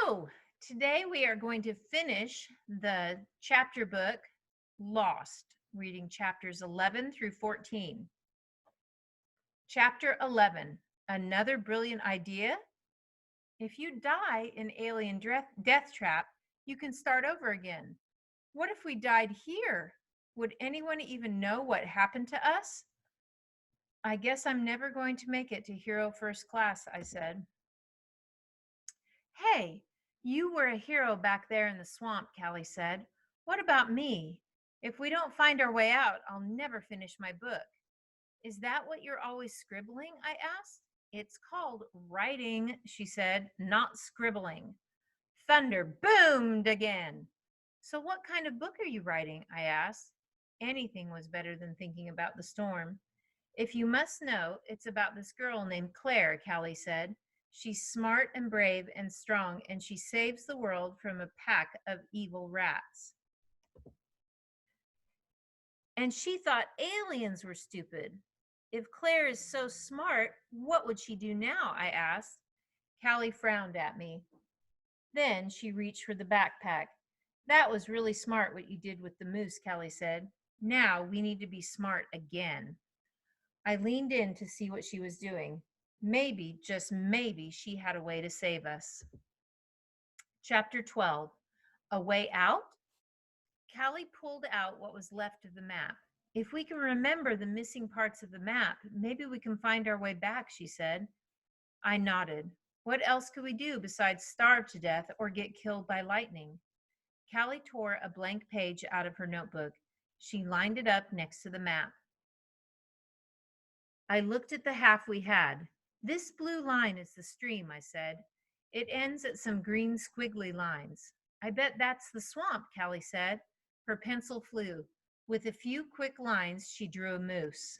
So, today we are going to finish the chapter book Lost, reading chapters 11 through 14. Chapter 11, Another Brilliant Idea. If you die in alien death trap, you can start over again. What if we died here? Would anyone even know what happened to us? I guess I'm never going to make it to Hero First Class, I said. Hey, you were a hero back there in the swamp, Callie said. What about me? If we don't find our way out, I'll never finish my book. Is that what you're always scribbling? I asked. It's called writing, she said, not scribbling. Thunder boomed again. So, what kind of book are you writing? I asked. Anything was better than thinking about the storm. If you must know, it's about this girl named Claire, Callie said. She's smart and brave and strong, and she saves the world from a pack of evil rats. And she thought aliens were stupid. If Claire is so smart, what would she do now? I asked. Callie frowned at me. Then she reached for the backpack. That was really smart what you did with the moose, Callie said. Now we need to be smart again. I leaned in to see what she was doing. Maybe, just maybe, she had a way to save us. Chapter 12, A Way Out? Callie pulled out what was left of the map. If we can remember the missing parts of the map, maybe we can find our way back, she said. I nodded. What else could we do besides starve to death or get killed by lightning? Callie tore a blank page out of her notebook. She lined it up next to the map. I looked at the half we had. This blue line is the stream, I said. It ends at some green squiggly lines. I bet that's the swamp, Callie said. Her pencil flew. With a few quick lines, she drew a moose.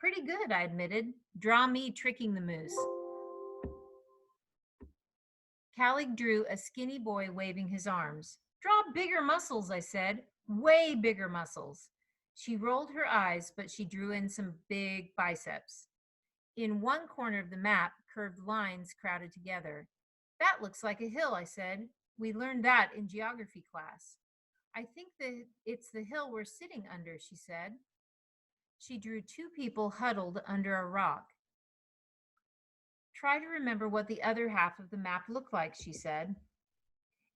Pretty good, I admitted. Draw me tricking the moose. Callie drew a skinny boy waving his arms. Draw bigger muscles, I said. Way bigger muscles. She rolled her eyes, but she drew in some big biceps. In one corner of the map, curved lines crowded together. That looks like a hill, I said. We learned that in geography class. I think that it's the hill we're sitting under, she said. She drew two people huddled under a rock. Try to remember what the other half of the map looked like, she said.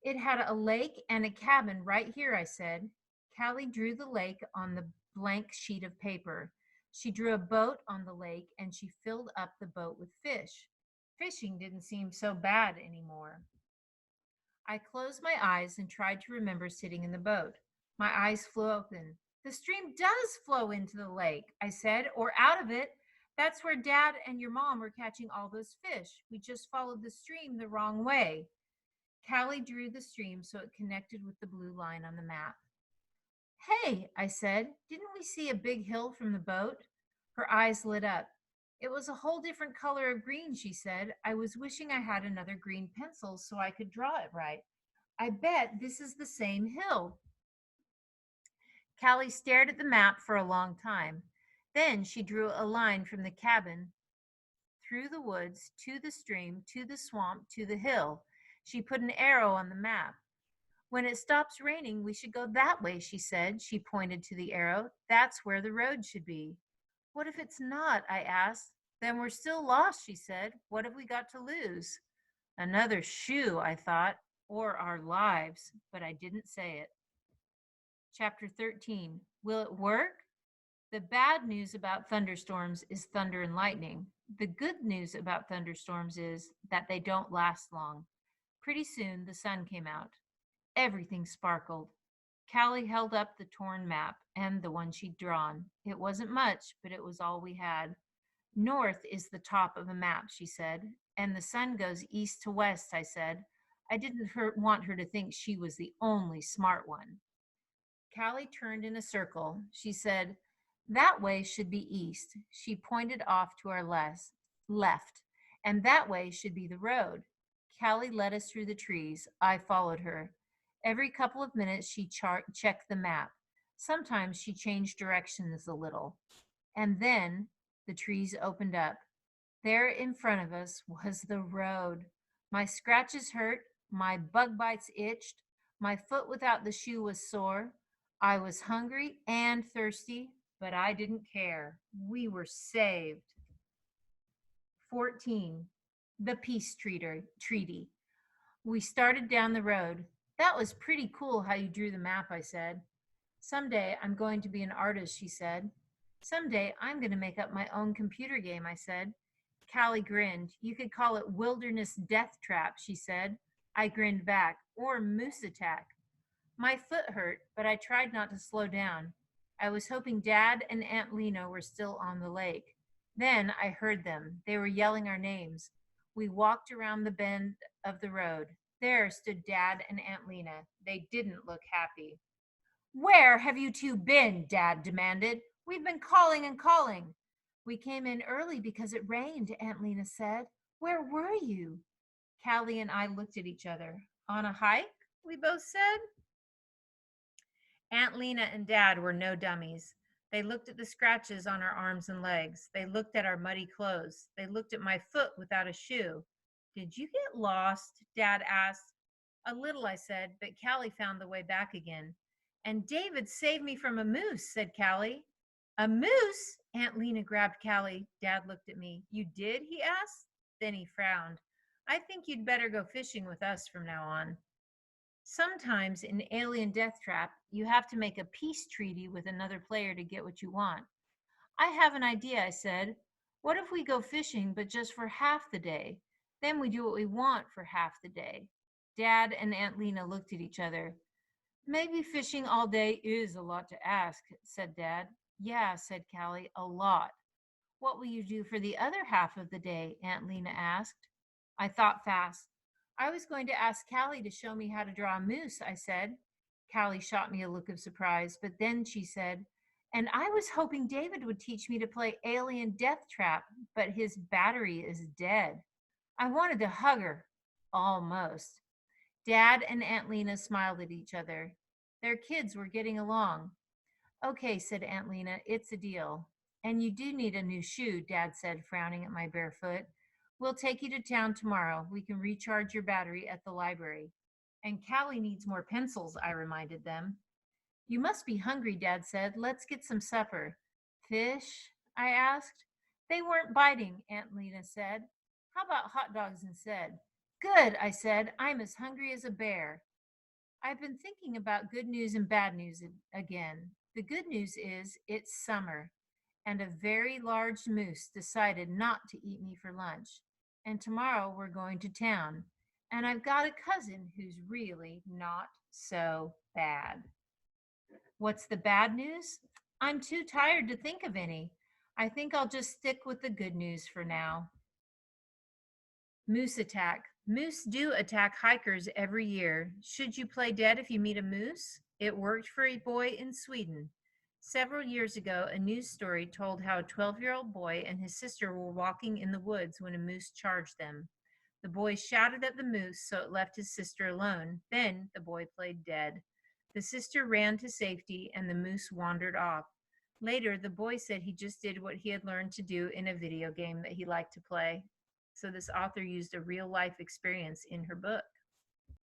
It had a lake and a cabin right here, I said. Callie drew the lake on the blank sheet of paper. She drew a boat on the lake and she filled up the boat with fish. Fishing didn't seem so bad anymore. I closed my eyes and tried to remember sitting in the boat. My eyes flew open. The stream does flow into the lake, I said, or out of it. That's where Dad and your mom were catching all those fish. We just followed the stream the wrong way. Callie drew the stream so it connected with the blue line on the map. Hey, I said, didn't we see a big hill from the boat? Her eyes lit up. It was a whole different color of green, she said. I was wishing I had another green pencil so I could draw it right. I bet this is the same hill. Callie stared at the map for a long time. Then she drew a line from the cabin through the woods, to the stream, to the swamp, to the hill. She put an arrow on the map. When it stops raining, we should go that way, she said. She pointed to the arrow. That's where the road should be. What if it's not? I asked. Then we're still lost, she said. What have we got to lose? Another shoe, I thought, or our lives, but I didn't say it. Chapter 13. Will it work? The bad news about thunderstorms is thunder and lightning. The good news about thunderstorms is that they don't last long. Pretty soon, the sun came out. Everything sparkled. Callie held up the torn map and the one she'd drawn. It wasn't much, but it was all we had. North is the top of the map, she said, and the sun goes east to west, I said. I didn't want her to think she was the only smart one. Callie turned in a circle. She said, that way should be east. She pointed off to our left, and that way should be the road. Callie led us through the trees. I followed her. Every couple of minutes, she checked the map. Sometimes she changed directions a little. And then the trees opened up. There in front of us was the road. My scratches hurt, my bug bites itched, my foot without the shoe was sore. I was hungry and thirsty, but I didn't care. We were saved. 14. The Peace Treaty. We started down the road. That was pretty cool how you drew the map, I said. Someday I'm going to be an artist, she said. Someday I'm going to make up my own computer game, I said. Callie grinned. You could call it Wilderness Death Trap, she said. I grinned back. Or Moose Attack. My foot hurt, but I tried not to slow down. I was hoping Dad and Aunt Lena were still on the lake. Then I heard them. They were yelling our names. We walked around the bend of the road. There stood Dad and Aunt Lena. They didn't look happy. Where have you two been? Dad demanded. We've been calling and calling. We came in early because it rained, Aunt Lena said. Where were you? Callie and I looked at each other. On a hike? We both said. Aunt Lena and Dad were no dummies. They looked at the scratches on our arms and legs. They looked at our muddy clothes. They looked at my foot without a shoe. Did you get lost? Dad asked. A little, I said, but Callie found the way back again. And David saved me from a moose, said Callie. A moose? Aunt Lena grabbed Callie. Dad looked at me. You did? He asked. Then he frowned. I think you'd better go fishing with us from now on. Sometimes in Alien Death Trap, you have to make a peace treaty with another player to get what you want. I have an idea, I said. What if we go fishing, but just for half the day? Then we do what we want for half the day. Dad and Aunt Lena looked at each other. Maybe fishing all day is a lot to ask, said Dad. Yeah, said Callie, a lot. What will you do for the other half of the day? Aunt Lena asked. I thought fast. I was going to ask Callie to show me how to draw a moose, I said. Callie shot me a look of surprise, but then she said, and I was hoping David would teach me to play Alien Death Trap, but his battery is dead. I wanted to hug her. Almost. Dad and Aunt Lena smiled at each other. Their kids were getting along. Okay, said Aunt Lena, it's a deal. And you do need a new shoe, Dad said, frowning at my bare foot. We'll take you to town tomorrow. We can recharge your battery at the library. And Callie needs more pencils, I reminded them. You must be hungry, Dad said. Let's get some supper. Fish? I asked. They weren't biting, Aunt Lena said. How about hot dogs instead? Good, I said. I'm as hungry as a bear. I've been thinking about good news and bad news again. The good news is it's summer, and a very large moose decided not to eat me for lunch. And tomorrow we're going to town, and I've got a cousin who's really not so bad. What's the bad news? I'm too tired to think of any. I think I'll just stick with the good news for now. Moose attack. Moose do attack hikers every year. Should you play dead if you meet a moose? It worked for a boy in Sweden. Several years ago, a news story told how a 12-year-old boy and his sister were walking in the woods when a moose charged them. The boy shouted at the moose, so it left his sister alone. Then the boy played dead. The sister ran to safety, and the moose wandered off. Later, the boy said he just did what he had learned to do in a video game that he liked to play. So this author used a real life experience in her book.